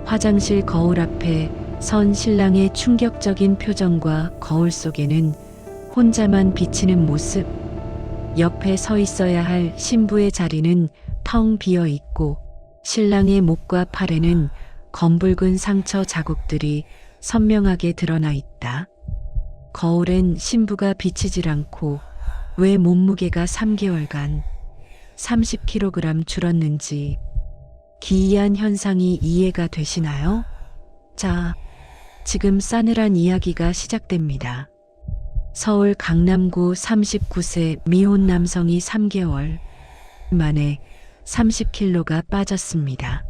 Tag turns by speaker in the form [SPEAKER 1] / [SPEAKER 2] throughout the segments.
[SPEAKER 1] 화장실 거울 앞에 선 신랑의 충격적인 표정과 거울 속에는 혼자만 비치는 모습. 옆에 서 있어야 할 신부의 자리는 텅 비어 있고 신랑의 목과 팔에는 검붉은 상처 자국들이 선명하게 드러나 있다. 거울엔 신부가 비치질 않고 왜 몸무게가 3개월간 30kg 줄었는지 기이한 현상이 이해가 되시나요? 자, 지금 싸늘한 이야기가 시작됩니다. 서울 강남구 39세 미혼 남성이 3개월 만에 30kg가 빠졌습니다.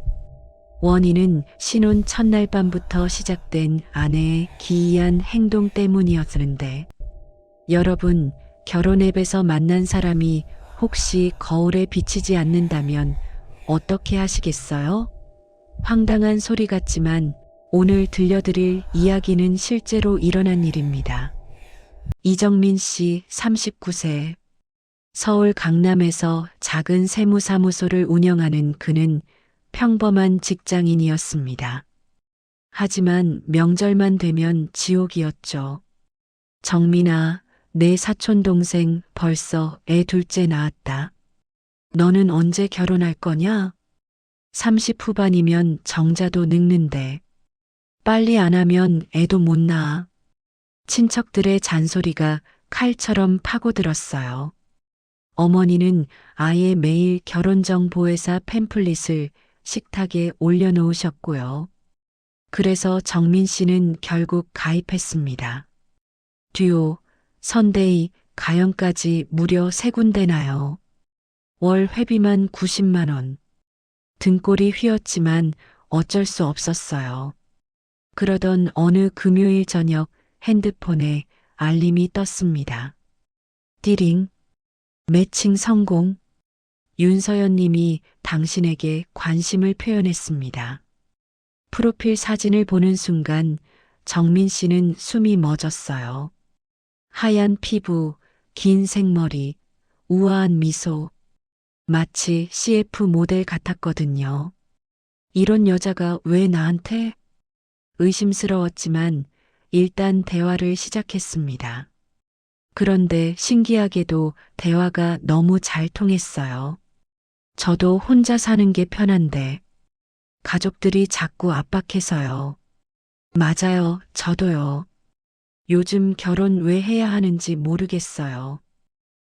[SPEAKER 1] 원인은 신혼 첫날 밤부터 시작된 아내의 기이한 행동 때문이었는데, 여러분, 결혼 앱에서 만난 사람이 혹시 거울에 비치지 않는다면 어떻게 하시겠어요? 황당한 소리 같지만 오늘 들려드릴 이야기는 실제로 일어난 일입니다. 이정민 씨 39세. 서울 강남에서 작은 세무사무소를 운영하는 그는 평범한 직장인이었습니다. 하지만 명절만 되면 지옥이었죠. 정민아, 내 사촌 동생 벌써 애 둘째 낳았다. 너는 언제 결혼할 거냐? 30 후반이면 정자도 늙는데 빨리 안 하면 애도 못 낳아. 친척들의 잔소리가 칼처럼 파고들었어요. 어머니는 아예 매일 결혼정보회사 팸플릿을 식탁에 올려놓으셨고요. 그래서 정민 씨는 결국 가입했습니다. 듀오, 선데이, 가영까지 무려 3군데나요. 월 회비만 90만 원. 등골이 휘었지만 어쩔 수 없었어요. 그러던 어느 금요일 저녁 핸드폰에 알림이 떴습니다. 띠링. 매칭 성공. 윤서연 님이 당신에게 관심을 표현했습니다. 프로필 사진을 보는 순간 정민 씨는 숨이 멎었어요. 하얀 피부, 긴 생머리, 우아한 미소. 마치 CF 모델 같았거든요. 이런 여자가 왜 나한테? 의심스러웠지만 일단 대화를 시작했습니다. 그런데 신기하게도 대화가 너무 잘 통했어요. 저도 혼자 사는 게 편한데 가족들이 자꾸 압박해서요. 맞아요, 저도요. 요즘 결혼 왜 해야 하는지 모르겠어요.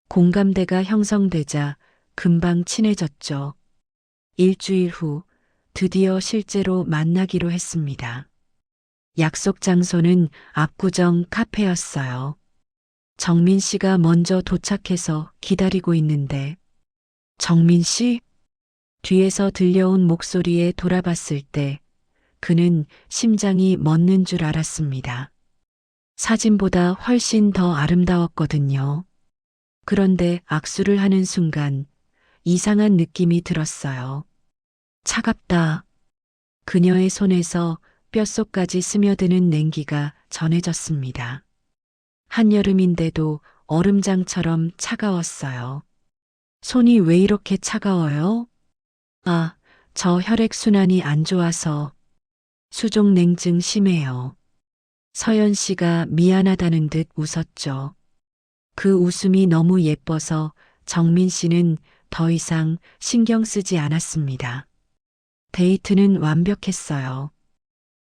[SPEAKER 1] 공감대가 형성되자 금방 친해졌죠. 일주일 후 드디어 실제로 만나기로 했습니다. 약속 장소는 압구정 카페였어요. 정민 씨가 먼저 도착해서 기다리고 있는데, 정민 씨? 뒤에서 들려온 목소리에 돌아봤을 때 그는 심장이 멎는 줄 알았습니다. 사진보다 훨씬 더 아름다웠거든요. 그런데 악수를 하는 순간 이상한 느낌이 들었어요. 차갑다. 그녀의 손에서 뼛속까지 스며드는 냉기가 전해졌습니다. 한여름인데도 얼음장처럼 차가웠어요. 손이 왜 이렇게 차가워요? 아, 저 혈액순환이 안 좋아서. 수족냉증 심해요. 서연 씨가 미안하다는 듯 웃었죠. 그 웃음이 너무 예뻐서 정민 씨는 더 이상 신경 쓰지 않았습니다. 데이트는 완벽했어요.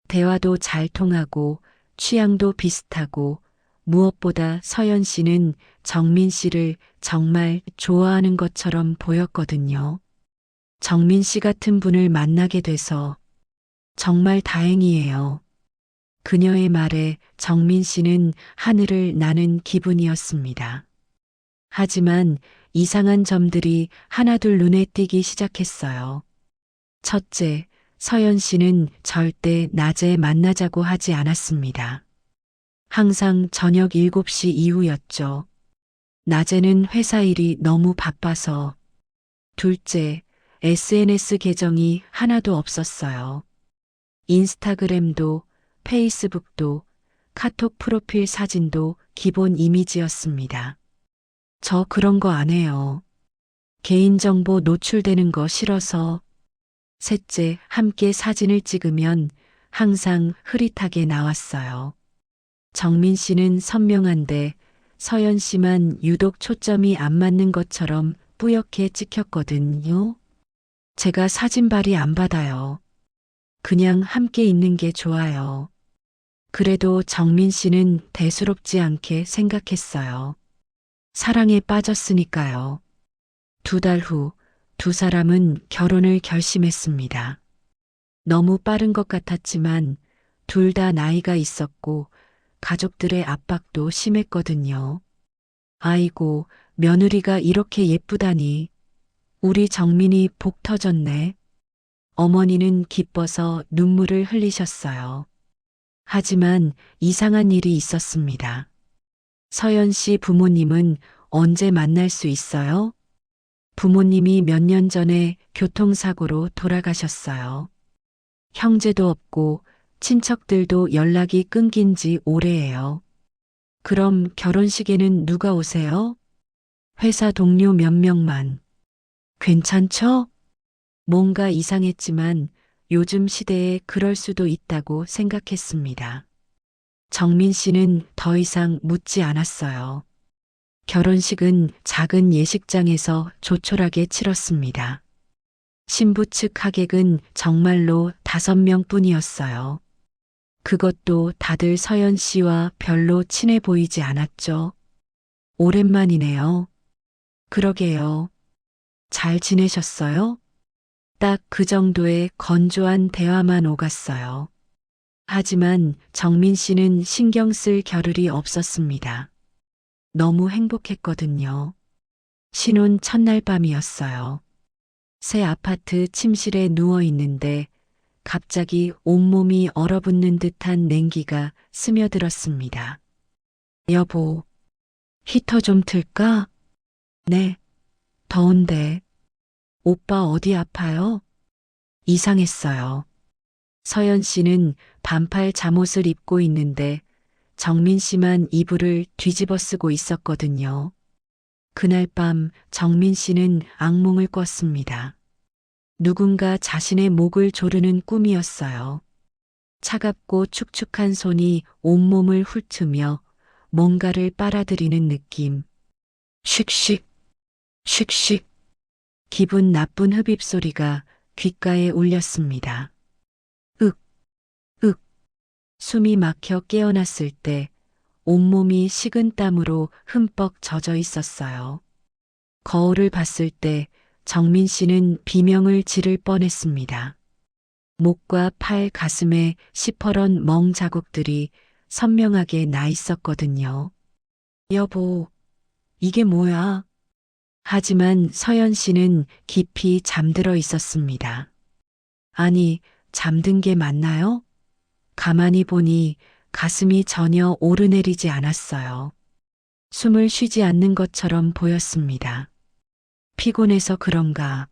[SPEAKER 1] 대화도 잘 통하고 취향도 비슷하고 무엇보다 서연 씨는 정민 씨를 정말 좋아하는 것처럼 보였거든요. 정민 씨 같은 분을 만나게 돼서 정말 다행이에요. 그녀의 말에 정민 씨는 하늘을 나는 기분이었습니다. 하지만 이상한 점들이 하나둘 눈에 띄기 시작했어요. 첫째, 서연 씨는 절대 낮에 만나자고 하지 않았습니다. 항상 저녁 7시 이후였죠. 낮에는 회사 일이 너무 바빠서. 둘째, SNS 계정이 하나도 없었어요. 인스타그램도, 페이스북도, 카톡 프로필 사진도 기본 이미지였습니다. 저 그런 거 안 해요. 개인정보 노출되는 거 싫어서. 셋째, 함께 사진을 찍으면 항상 흐릿하게 나왔어요. 정민 씨는 선명한데 서연 씨만 유독 초점이 안 맞는 것처럼 뿌옇게 찍혔거든요. 제가 사진 발이 안 받아요. 그냥 함께 있는 게 좋아요. 그래도 정민 씨는 대수롭지 않게 생각했어요. 사랑에 빠졌으니까요. 2달 후, 두 사람은 결혼을 결심했습니다. 너무 빠른 것 같았지만 둘 다 나이가 있었고 가족들의 압박도 심했거든요. 아이고, 며느리가 이렇게 예쁘다니. 우리 정민이 복 터졌네. 어머니는 기뻐서 눈물을 흘리셨어요. 하지만 이상한 일이 있었습니다. 서연 씨 부모님은 언제 만날 수 있어요? 부모님이 몇 년 전에 교통사고로 돌아가셨어요. 형제도 없고 친척들도 연락이 끊긴 지 오래예요. 그럼 결혼식에는 누가 오세요? 회사 동료 몇 명만. 괜찮죠? 뭔가 이상했지만 요즘 시대에 그럴 수도 있다고 생각했습니다. 정민 씨는 더 이상 묻지 않았어요. 결혼식은 작은 예식장에서 조촐하게 치렀습니다. 신부 측 하객은 정말로 5명 뿐이었어요. 그것도 다들 서연 씨와 별로 친해 보이지 않았죠. 오랜만이네요. 그러게요. 잘 지내셨어요? 딱 그 정도의 건조한 대화만 오갔어요. 하지만 정민 씨는 신경 쓸 겨를이 없었습니다. 너무 행복했거든요. 신혼 첫날 밤이었어요. 새 아파트 침실에 누워 있는데 갑자기 온몸이 얼어붙는 듯한 냉기가 스며들었습니다. 여보, 히터 좀 틀까? 네, 더운데. 오빠 어디 아파요? 이상했어요. 서연 씨는 반팔 잠옷을 입고 있는데 정민 씨만 이불을 뒤집어 쓰고 있었거든요. 그날 밤 정민 씨는 악몽을 꿨습니다. 누군가 자신의 목을 조르는 꿈이었어요. 차갑고 축축한 손이 온몸을 훑으며 뭔가를 빨아들이는 느낌. 슉슉, 슉슉. 기분 나쁜 흡입 소리가 귓가에 울렸습니다. 윽, 윽. 숨이 막혀 깨어났을 때 온몸이 식은 땀으로 흠뻑 젖어 있었어요. 거울을 봤을 때 정민 씨는 비명을 지를 뻔했습니다. 목과 팔, 가슴에 시퍼런 멍 자국들이 선명하게 나 있었거든요. 여보, 이게 뭐야? 하지만 서연 씨는 깊이 잠들어 있었습니다. 아니, 잠든 게 맞나요? 가만히 보니 가슴이 전혀 오르내리지 않았어요. 숨을 쉬지 않는 것처럼 보였습니다. 피곤해서 그런가.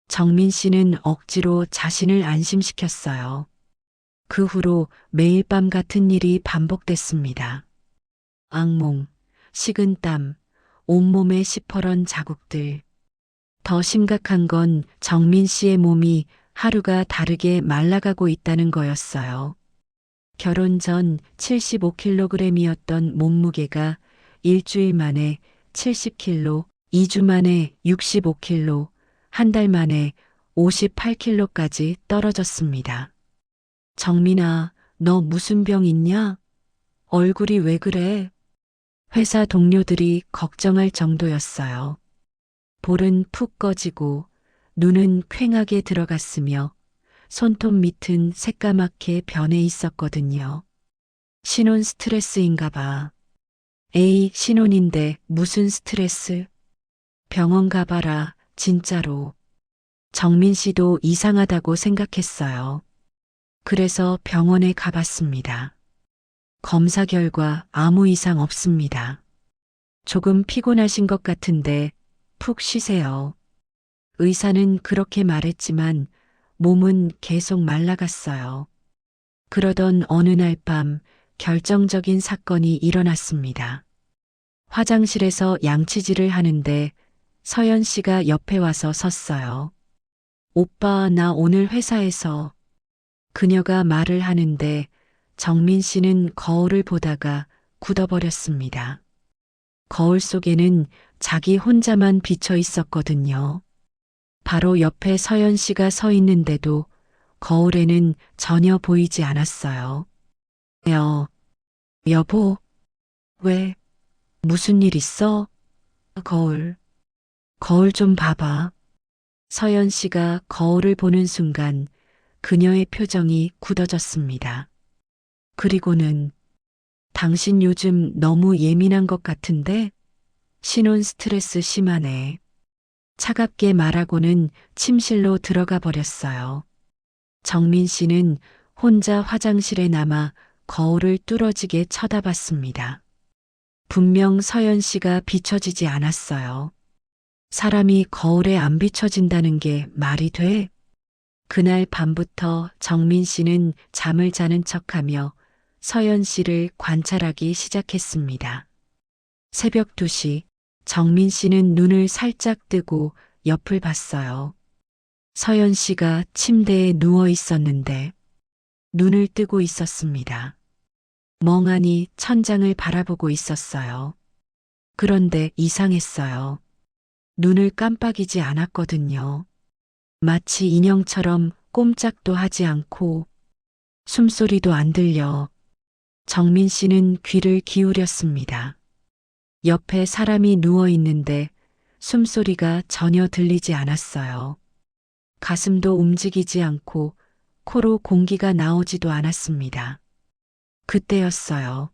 [SPEAKER 1] 정민 씨는 억지로 자신을 안심시켰어요. 그 후로 매일 밤 같은 일이 반복됐습니다. 악몽, 식은땀, 온몸에 시퍼런 자국들. 더 심각한 건 정민 씨의 몸이 하루가 다르게 말라가고 있다는 거였어요. 결혼 전 75kg이었던 몸무게가 일주일 만에 70kg, 2주 만에 65kg, 한 달 만에 58kg까지 떨어졌습니다. 정민아, 너 무슨 병 있냐? 얼굴이 왜 그래? 회사 동료들이 걱정할 정도였어요. 볼은 푹 꺼지고 눈은 퀭하게 들어갔으며 손톱 밑은 새까맣게 변해 있었거든요. 신혼 스트레스인가 봐. 에이, 신혼인데 무슨 스트레스? 병원 가봐라, 진짜로. 정민 씨도 이상하다고 생각했어요. 그래서 병원에 가봤습니다. 검사 결과 아무 이상 없습니다. 조금 피곤하신 것 같은데 푹 쉬세요. 의사는 그렇게 말했지만 몸은 계속 말라갔어요. 그러던 어느 날 밤 결정적인 사건이 일어났습니다. 화장실에서 양치질을 하는데 서연 씨가 옆에 와서 섰어요. 오빠, 나 오늘 회사에서 그녀가 말을 하는데 정민 씨는 거울을 보다가 굳어버렸습니다. 거울 속에는 자기 혼자만 비쳐 있었거든요. 바로 옆에 서연 씨가 서 있는데도 거울에는 전혀 보이지 않았어요. 여, 여보, 왜, 무슨 일 있어? 거울 좀 봐봐. 서연 씨가 거울을 보는 순간 그녀의 표정이 굳어졌습니다. 그리고는 당신 요즘 너무 예민한 것 같은데? 신혼 스트레스 심하네. 차갑게 말하고는 침실로 들어가 버렸어요. 정민 씨는 혼자 화장실에 남아 거울을 뚫어지게 쳐다봤습니다. 분명 서연 씨가 비춰지지 않았어요. 사람이 거울에 안 비춰진다는 게 말이 돼? 그날 밤부터 정민 씨는 잠을 자는 척하며 서연 씨를 관찰하기 시작했습니다. 새벽 2시, 정민 씨는 눈을 살짝 뜨고 옆을 봤어요. 서연 씨가 침대에 누워 있었는데 눈을 뜨고 있었습니다. 멍하니 천장을 바라보고 있었어요. 그런데 이상했어요. 눈을 깜빡이지 않았거든요. 마치 인형처럼 꼼짝도 하지 않고 숨소리도 안 들려. 정민 씨는 귀를 기울였습니다. 옆에 사람이 누워 있는데 숨소리가 전혀 들리지 않았어요. 가슴도 움직이지 않고 코로 공기가 나오지도 않았습니다. 그때였어요.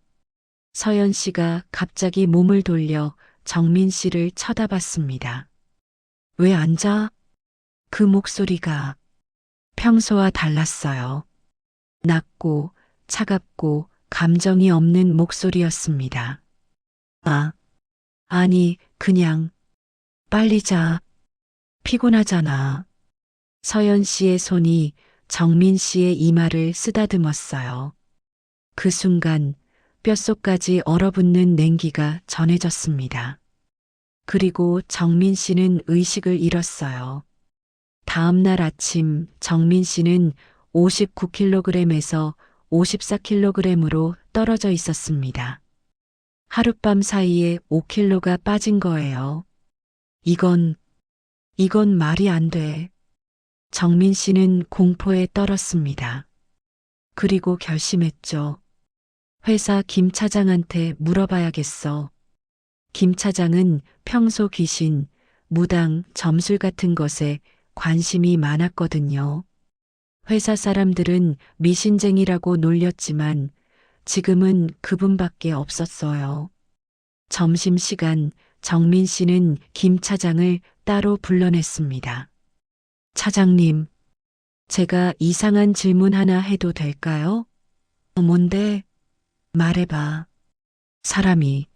[SPEAKER 1] 서연 씨가 갑자기 몸을 돌려 정민 씨를 쳐다봤습니다. 왜 앉아? 그 목소리가 평소와 달랐어요. 낮고 차갑고 감정이 없는 목소리였습니다. 아니, 그냥 빨리 자. 피곤하잖아. 서연 씨의 손이 정민 씨의 이마를 쓰다듬었어요. 그 순간 뼛속까지 얼어붙는 냉기가 전해졌습니다. 그리고 정민 씨는 의식을 잃었어요. 다음 날 아침 정민 씨는 59kg에서 54kg으로 떨어져 있었습니다. 하룻밤 사이에 5kg가 빠진 거예요. 이건 말이 안 돼. 정민 씨는 공포에 떨었습니다. 그리고 결심했죠. 회사 김 차장한테 물어봐야겠어. 김 차장은 평소 귀신, 무당, 점술 같은 것에 관심이 많았거든요. 회사 사람들은 미신쟁이라고 놀렸지만 지금은 그분밖에 없었어요. 점심시간 정민 씨는 김 차장을 따로 불러냈습니다. 차장님, 제가 이상한 질문 하나 해도 될까요? 뭔데? 말해봐. 사람이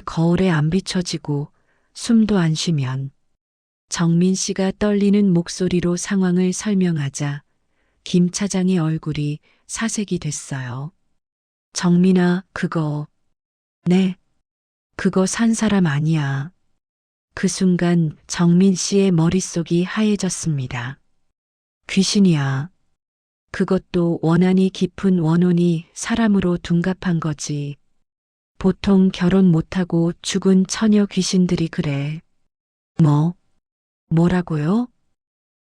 [SPEAKER 1] 거울에 안 비춰지고 숨도 안 쉬면 정민 씨가 떨리는 목소리로 상황을 설명하자 김 차장의 얼굴이 사색이 됐어요. 정민아, 네, 그거 산 사람 아니야. 그 순간 정민 씨의 머릿속이 하얘졌습니다. 귀신이야. 그것도 원한이 깊은 원혼이 사람으로 둔갑한 거지. 보통 결혼 못하고 죽은 처녀 귀신들이 그래. 뭐라고요?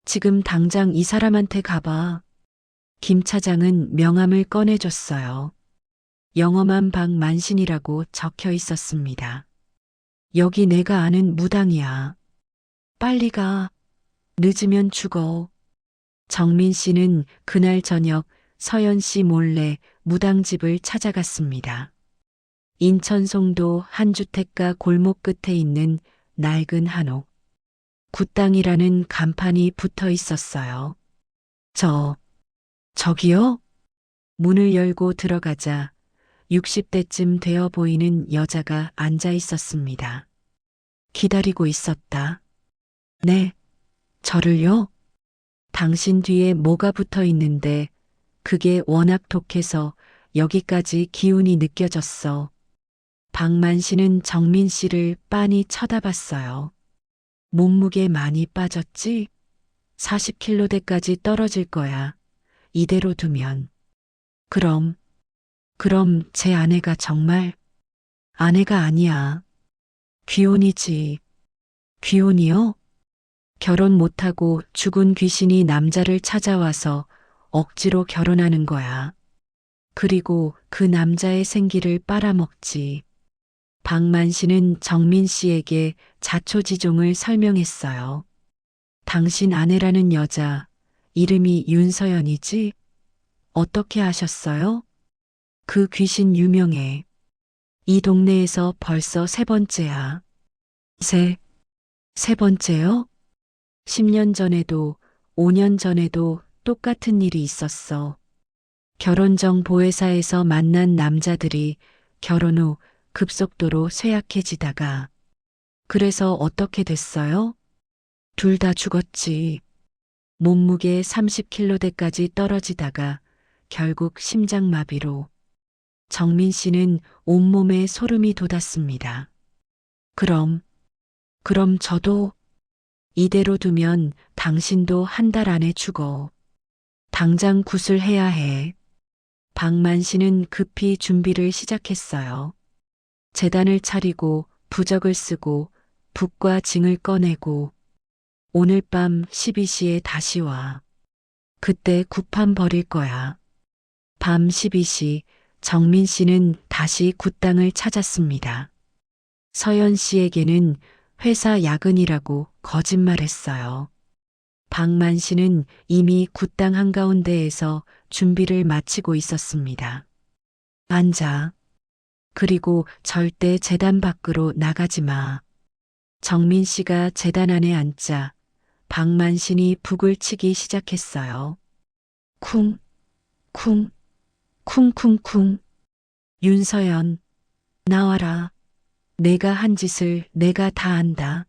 [SPEAKER 1] 지금 당장 이 사람한테 가봐. 김 차장은 명함을 꺼내줬어요. 영험한 방 만신이라고 적혀 있었습니다. 여기 내가 아는 무당이야. 빨리 가. 늦으면 죽어. 정민 씨는 그날 저녁 서연 씨 몰래 무당집을 찾아갔습니다. 인천 송도 한 주택가 골목 끝에 있는 낡은 한옥. 굿당이라는 간판이 붙어 있었어요. 저기요? 문을 열고 들어가자 60대쯤 되어 보이는 여자가 앉아 있었습니다. 기다리고 있었다. 네, 저를요? 당신 뒤에 뭐가 붙어 있는데 그게 워낙 독해서 여기까지 기운이 느껴졌어. 박만 씨는 정민 씨를 빤히 쳐다봤어요. 몸무게 많이 빠졌지? 40kg대까지 떨어질 거야. 이대로 두면. 그럼 제 아내가 정말 아내가 아니야. 귀혼이지. 귀혼이요? 결혼 못하고 죽은 귀신이 남자를 찾아와서 억지로 결혼하는 거야. 그리고 그 남자의 생기를 빨아먹지. 박만 씨는 정민 씨에게 자초지종을 설명했어요. 당신 아내라는 여자, 이름이 윤서연이지? 어떻게 아셨어요? 그 귀신 유명해. 이 동네에서 벌써 세 번째야. 세 번째요? 10년 전에도, 5년 전에도 똑같은 일이 있었어. 결혼정 보혜사에서 만난 남자들이 결혼 후 급속도로 쇠약해지다가. 그래서 어떻게 됐어요? 둘 다 죽었지. 몸무게 30kg대까지 떨어지다가 결국 심장마비로. 정민 씨는 온몸에 소름이 돋았습니다. 그럼 저도 이대로 두면 당신도 한 달 안에 죽어. 당장 구술해야 해. 박만 씨는 급히 준비를 시작했어요. 제단을 차리고 부적을 쓰고 붓과 징을 꺼내고 오늘 밤 12시에 다시 와. 그때 굿판 버릴 거야. 밤 12시 정민 씨는 다시 굿당을 찾았습니다. 서연 씨에게는 회사 야근이라고 거짓말했어요. 박만 씨는 이미 굿당 한가운데에서 준비를 마치고 있었습니다. 앉아. 그리고 절대 제단 밖으로 나가지 마. 정민 씨가 제단 안에 앉자 박만 신이 북을 치기 시작했어요. 쿵, 쿵, 쿵쿵쿵. 윤서연, 나와라. 내가 한 짓을 내가 다 안다.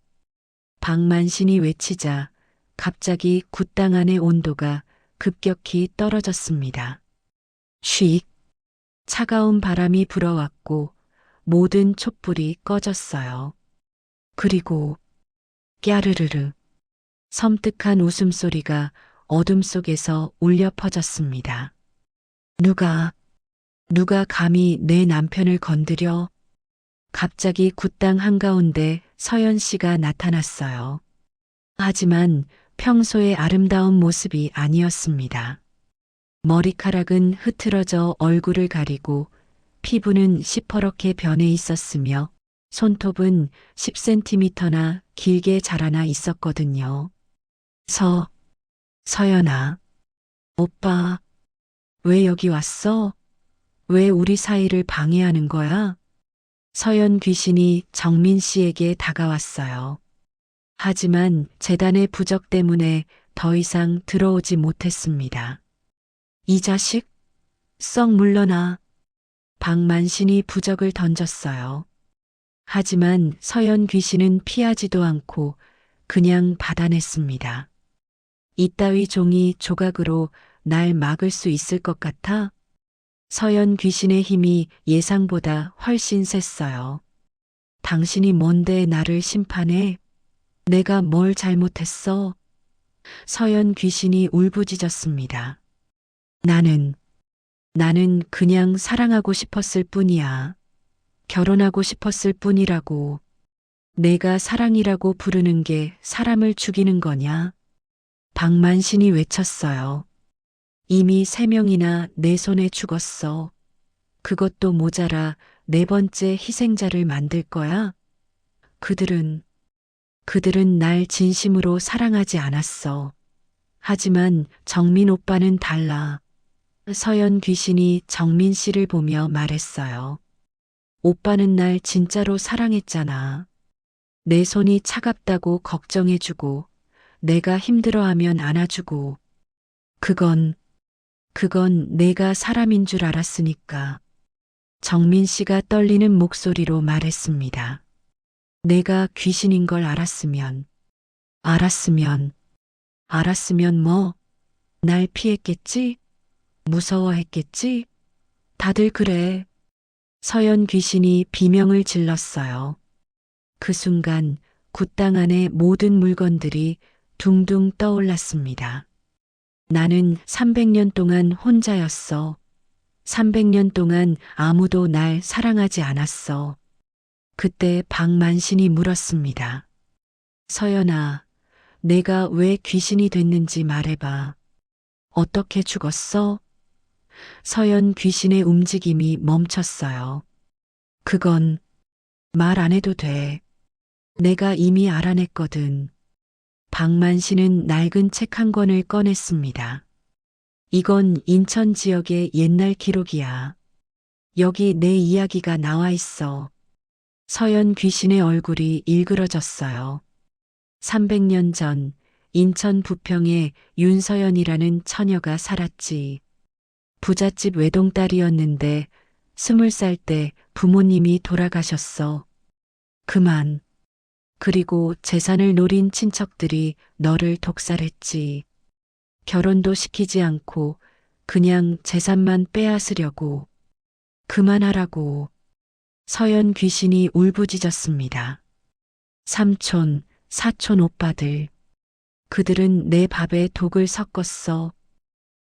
[SPEAKER 1] 박만신이 외치자 갑자기 굿당 안의 온도가 급격히 떨어졌습니다. 쉭. 차가운 바람이 불어왔고 모든 촛불이 꺼졌어요. 그리고 깨르르르 섬뜩한 웃음소리가 어둠 속에서 울려 퍼졌습니다. 누가 감히 내 남편을 건드려? 갑자기 굿당 한가운데 서연 씨가 나타났어요. 하지만 평소의 아름다운 모습이 아니었습니다. 머리카락은 흐트러져 얼굴을 가리고 피부는 시퍼렇게 변해 있었으며 손톱은 10cm나 길게 자라나 있었거든요. 서연아. 오빠, 왜 여기 왔어? 왜 우리 사이를 방해하는 거야? 서연 귀신이 정민 씨에게 다가왔어요. 하지만 재단의 부적 때문에 더 이상 들어오지 못했습니다. 이 자식, 썩 물러나. 박만신이 부적을 던졌어요. 하지만 서연 귀신은 피하지도 않고 그냥 받아냈습니다. 이따위 종이 조각으로 날 막을 수 있을 것 같아? 서연 귀신의 힘이 예상보다 훨씬 셌어요. 당신이 뭔데 나를 심판해? 내가 뭘 잘못했어? 서연 귀신이 울부짖었습니다. 나는 그냥 사랑하고 싶었을 뿐이야. 결혼하고 싶었을 뿐이라고. 내가 사랑이라고 부르는 게 사람을 죽이는 거냐? 박만신이 외쳤어요. 이미 3명이나 내 손에 죽었어. 그것도 모자라 4번째 희생자를 만들 거야? 그들은 날 진심으로 사랑하지 않았어. 하지만 정민 오빠는 달라. 서연 귀신이 정민 씨를 보며 말했어요. 오빠는 날 진짜로 사랑했잖아. 내 손이 차갑다고 걱정해주고, 내가 힘들어하면 안아주고, 그건 내가 사람인 줄 알았으니까. 정민 씨가 떨리는 목소리로 말했습니다. 내가 귀신인 걸 알았으면 뭐, 날 피했겠지? 무서워했겠지? 다들 그래. 서연 귀신이 비명을 질렀어요. 그 순간 굿당 안의 모든 물건들이 둥둥 떠올랐습니다. 나는 300년 동안 혼자였어. 300년 동안 아무도 날 사랑하지 않았어. 그때 박만신이 물었습니다. 서연아, 내가 왜 귀신이 됐는지 말해봐. 어떻게 죽었어? 서연 귀신의 움직임이 멈췄어요. 그건 말 안 해도 돼. 내가 이미 알아냈거든. 박만신은 낡은 책 한 권을 꺼냈습니다. 이건 인천 지역의 옛날 기록이야. 여기 내 이야기가 나와 있어. 서연 귀신의 얼굴이 일그러졌어요. 300년 전 인천 부평에 윤서연이라는 처녀가 살았지. 부잣집 외동딸이었는데 20살 때 부모님이 돌아가셨어. 그만. 그리고 재산을 노린 친척들이 너를 독살했지. 결혼도 시키지 않고 그냥 재산만 빼앗으려고. 그만하라고. 서연 귀신이 울부짖었습니다. 삼촌, 사촌 오빠들. 그들은 내 밥에 독을 섞었어.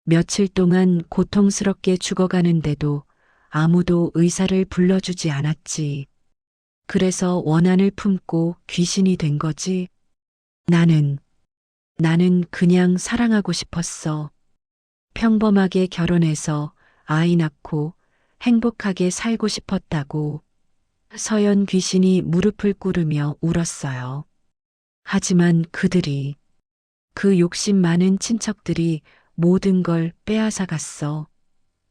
[SPEAKER 1] 며칠 동안 고통스럽게 죽어가는데도 아무도 의사를 불러주지 않았지. 그래서 원한을 품고 귀신이 된 거지. 나는 그냥 사랑하고 싶었어. 평범하게 결혼해서 아이 낳고 행복하게 살고 싶었다고. 서연 귀신이 무릎을 꿇으며 울었어요. 하지만 그들이, 그 욕심 많은 친척들이 모든 걸 빼앗아 갔어.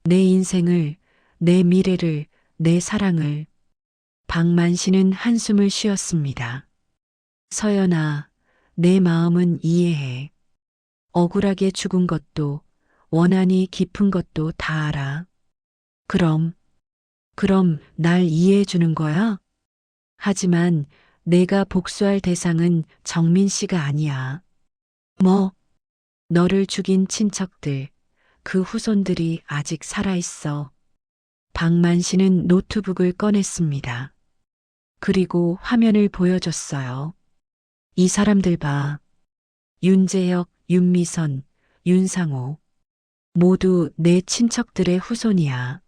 [SPEAKER 1] 내 인생을, 내 미래를, 내 사랑을. 박만신은 한숨을 쉬었습니다. 서연아, 내 마음은 이해해. 억울하게 죽은 것도, 원한이 깊은 것도 다 알아. 그럼 날 이해해 주는 거야? 하지만 내가 복수할 대상은 정민 씨가 아니야. 뭐? 너를 죽인 친척들, 그 후손들이 아직 살아있어. 박만신은 노트북을 꺼냈습니다. 그리고 화면을 보여줬어요. 이 사람들 봐. 윤재혁, 윤미선, 윤상호. 모두 내 친척들의 후손이야.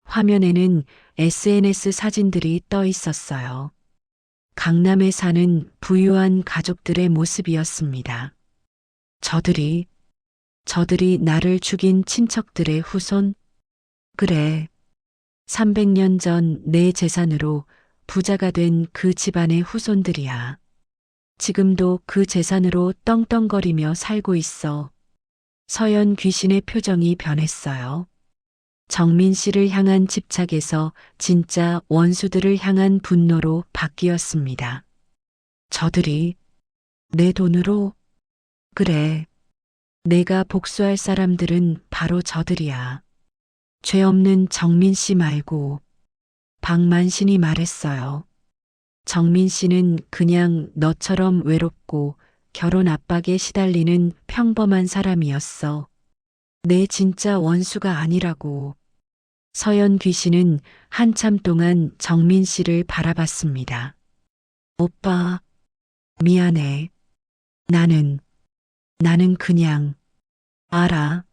[SPEAKER 1] 화면에는 SNS 사진들이 떠 있었어요. 강남에 사는 부유한 가족들의 모습이었습니다. 저들이 나를 죽인 친척들의 후손? 그래. 300년 전 내 재산으로 부자가 된 그 집안의 후손들이야. 지금도 그 재산으로 떵떵거리며 살고 있어. 서연 귀신의 표정이 변했어요. 정민 씨를 향한 집착에서 진짜 원수들을 향한 분노로 바뀌었습니다. 저들이 내 돈으로? 그래. 내가 복수할 사람들은 바로 저들이야. 죄 없는 정민 씨 말고. 박만신이 말했어요. 정민 씨는 그냥 너처럼 외롭고 결혼 압박에 시달리는 평범한 사람이었어. 내 진짜 원수가 아니라고. 서연 귀신은 한참 동안 정민 씨를 바라봤습니다. 오빠, 미안해. 나는 그냥, 알아.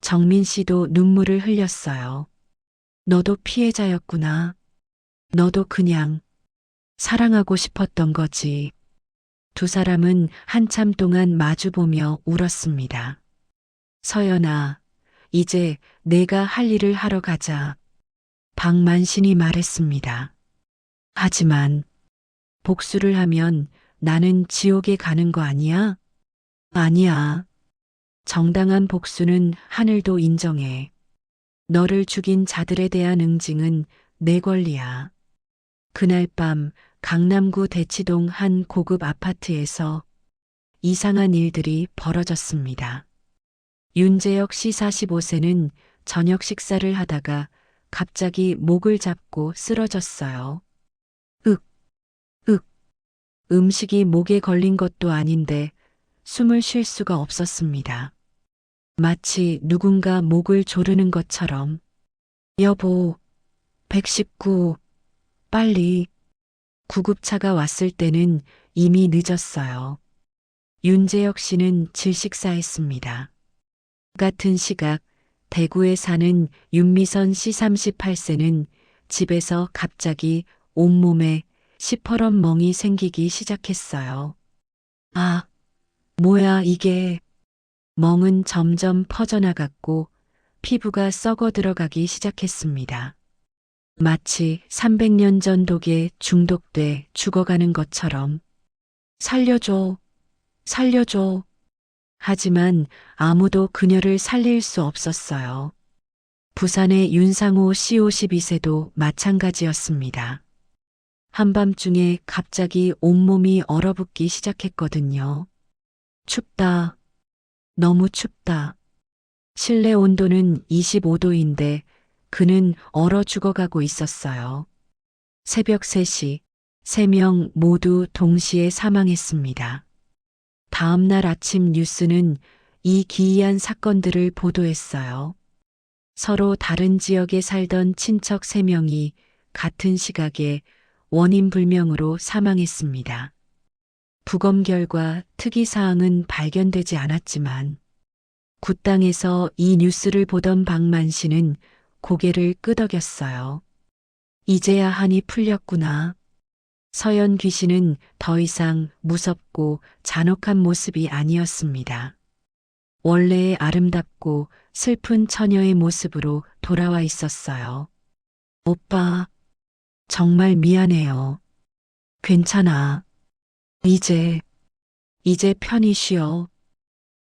[SPEAKER 1] 정민 씨도 눈물을 흘렸어요. 너도 피해자였구나. 너도 그냥 사랑하고 싶었던 거지. 두 사람은 한참 동안 마주보며 울었습니다. 서연아, 이제 내가 할 일을 하러 가자. 박만신이 말했습니다. 하지만 복수를 하면 나는 지옥에 가는 거 아니야? 아니야. 정당한 복수는 하늘도 인정해. 너를 죽인 자들에 대한 응징은 내 권리야. 그날 밤 강남구 대치동 한 고급 아파트에서 이상한 일들이 벌어졌습니다. 윤재혁 씨 45세는 저녁 식사를 하다가 갑자기 목을 잡고 쓰러졌어요. 윽, 윽. 음식이 목에 걸린 것도 아닌데 숨을 쉴 수가 없었습니다. 마치 누군가 목을 조르는 것처럼. 여보, 119, 빨리. 구급차가 왔을 때는 이미 늦었어요. 윤재혁 씨는 질식사했습니다. 같은 시각 대구에 사는 윤미선 씨 38세는 집에서 갑자기 온몸에 시퍼런 멍이 생기기 시작했어요. 아, 뭐야 이게. 멍은 점점 퍼져나갔고 피부가 썩어 들어가기 시작했습니다. 마치 300년 전 독에 중독돼 죽어가는 것처럼. 살려줘, 살려줘. 하지만 아무도 그녀를 살릴 수 없었어요. 부산의 윤상호 씨 52세도 마찬가지였습니다. 한밤중에 갑자기 온몸이 얼어붙기 시작했거든요. 춥다. 너무 춥다. 실내 온도는 25도인데 그는 얼어 죽어가고 있었어요. 새벽 3시, 3명 모두 동시에 사망했습니다. 다음 날 아침 뉴스는 이 기이한 사건들을 보도했어요. 서로 다른 지역에 살던 친척 3명이 같은 시각에 원인 불명으로 사망했습니다. 부검 결과 특이사항은 발견되지 않았지만 굿당에서 이 뉴스를 보던 박만 씨는 고개를 끄덕였어요. 이제야 한이 풀렸구나. 서연 귀신은 더 이상 무섭고 잔혹한 모습이 아니었습니다. 원래의 아름답고 슬픈 처녀의 모습으로 돌아와 있었어요. 오빠, 정말 미안해요. 괜찮아. 이제 편히 쉬어.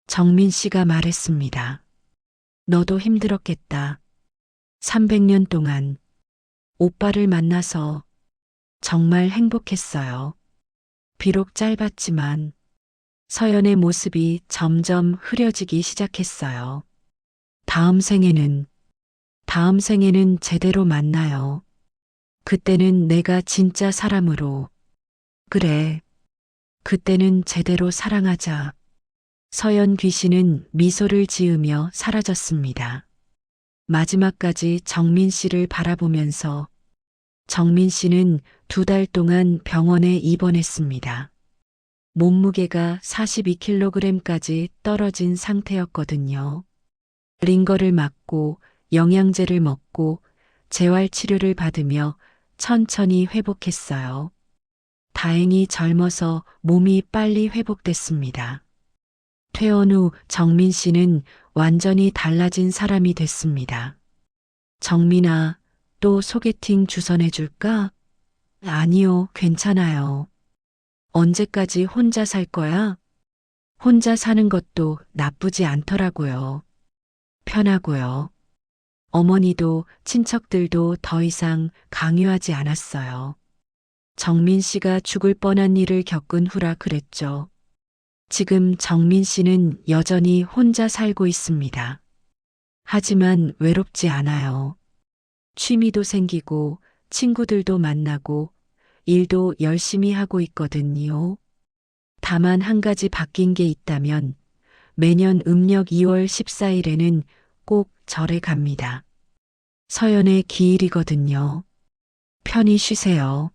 [SPEAKER 1] 정민 씨가 말했습니다. 너도 힘들었겠다. 300년 동안 오빠를 만나서 정말 행복했어요. 비록 짧았지만 서연의 모습이 점점 흐려지기 시작했어요. 다음 생에는 제대로 만나요. 그때는 내가 진짜 사람으로. 그래. 그때는 제대로 사랑하자. 서연 귀신은 미소를 지으며 사라졌습니다. 마지막까지 정민 씨를 바라보면서 정민 씨는 2달 동안 병원에 입원했습니다. 몸무게가 42kg까지 떨어진 상태였거든요. 링거를 맞고 영양제를 먹고 재활치료를 받으며 천천히 회복했어요. 다행히 젊어서 몸이 빨리 회복됐습니다. 퇴원 후 정민 씨는 완전히 달라진 사람이 됐습니다. 정민아, 또 소개팅 주선해줄까? 아니요, 괜찮아요. 언제까지 혼자 살 거야? 혼자 사는 것도 나쁘지 않더라고요. 편하고요. 어머니도 친척들도 더 이상 강요하지 않았어요. 정민 씨가 죽을 뻔한 일을 겪은 후라 그랬죠. 지금 정민 씨는 여전히 혼자 살고 있습니다. 하지만 외롭지 않아요. 취미도 생기고 친구들도 만나고 일도 열심히 하고 있거든요. 다만 한 가지 바뀐 게 있다면 매년 음력 2월 14일에는 꼭 절에 갑니다. 서연의 기일이거든요. 편히 쉬세요.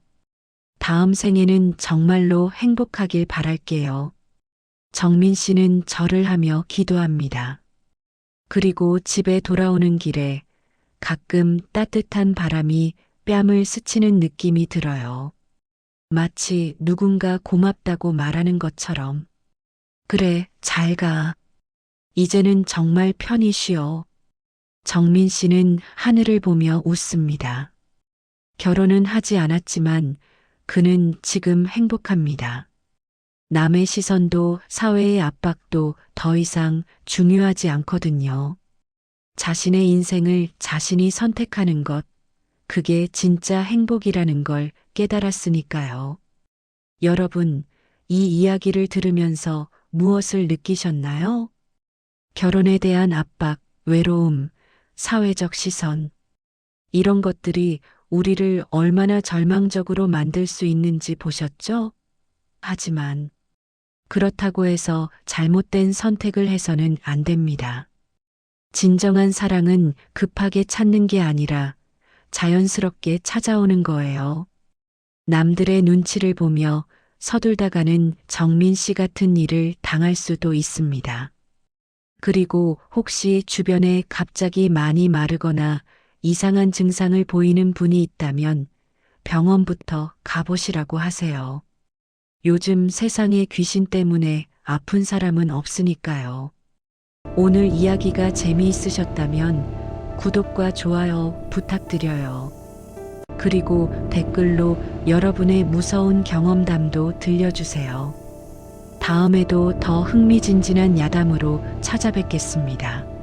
[SPEAKER 1] 다음 생에는 정말로 행복하길 바랄게요. 정민 씨는 절을 하며 기도합니다. 그리고 집에 돌아오는 길에 가끔 따뜻한 바람이 뺨을 스치는 느낌이 들어요. 마치 누군가 고맙다고 말하는 것처럼. 그래, 잘 가. 이제는 정말 편히 쉬어. 정민 씨는 하늘을 보며 웃습니다. 결혼은 하지 않았지만 그는 지금 행복합니다. 남의 시선도 사회의 압박도 더 이상 중요하지 않거든요. 자신의 인생을 자신이 선택하는 것, 그게 진짜 행복이라는 걸 깨달았으니까요. 여러분, 이 이야기를 들으면서 무엇을 느끼셨나요? 결혼에 대한 압박, 외로움, 사회적 시선, 이런 것들이 우리를 얼마나 절망적으로 만들 수 있는지 보셨죠? 하지만 그렇다고 해서 잘못된 선택을 해서는 안 됩니다. 진정한 사랑은 급하게 찾는 게 아니라 자연스럽게 찾아오는 거예요. 남들의 눈치를 보며 서둘다가는 정민 씨 같은 일을 당할 수도 있습니다. 그리고 혹시 주변에 갑자기 많이 마르거나 이상한 증상을 보이는 분이 있다면 병원부터 가보시라고 하세요. 요즘 세상에 귀신 때문에 아픈 사람은 없으니까요. 오늘 이야기가 재미있으셨다면 구독과 좋아요 부탁드려요. 그리고 댓글로 여러분의 무서운 경험담도 들려주세요. 다음에도 더 흥미진진한 야담으로 찾아뵙겠습니다.